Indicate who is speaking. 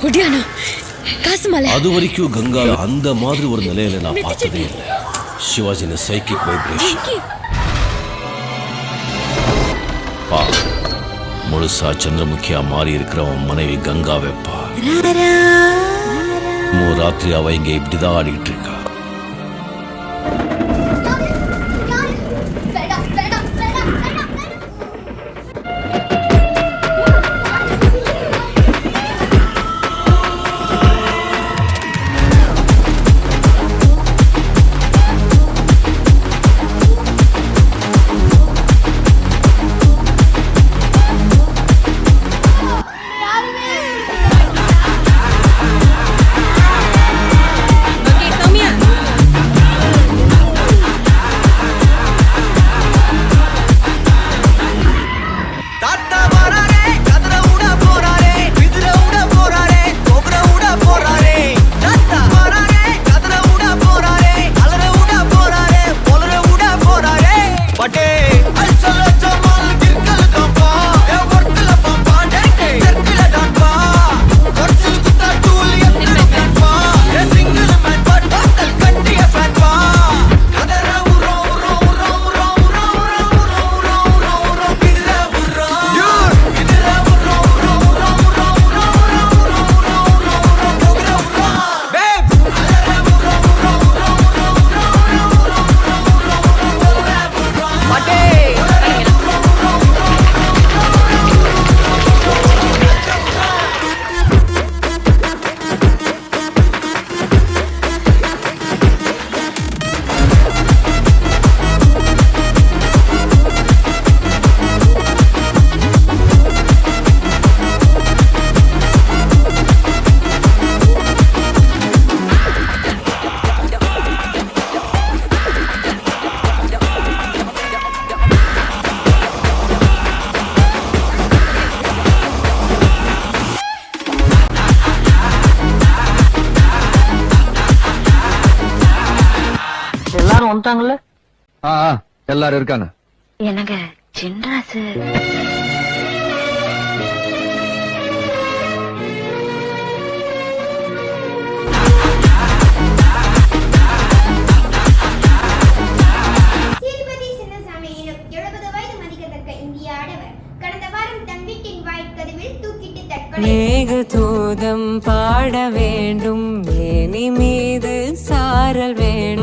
Speaker 1: ஒடியானா காசுமலை
Speaker 2: அது வரைக்கும் கங்கா அந்த மாதிரி ஒரு நிலையில நான் பார்த்ததே இல்லை. சிவாஜின சைக்கிக் வைப்ரேஷன் முழுசா சந்திரமுகியா மாறி இருக்கிறவன் மனைவி கங்கா வெப்பா. ராத்திரி அவ இங்க இப்படிதான் ஆடிட்டு இருக்கா.
Speaker 3: வந்துட்டாங்கல்ல?
Speaker 4: எல்லாரும் இருக்காங்க.
Speaker 1: என்னங்க சின்ராசு
Speaker 5: மேகதூதம் பாட வேண்டும், மேனி மீது சாரல் வேண்டும்.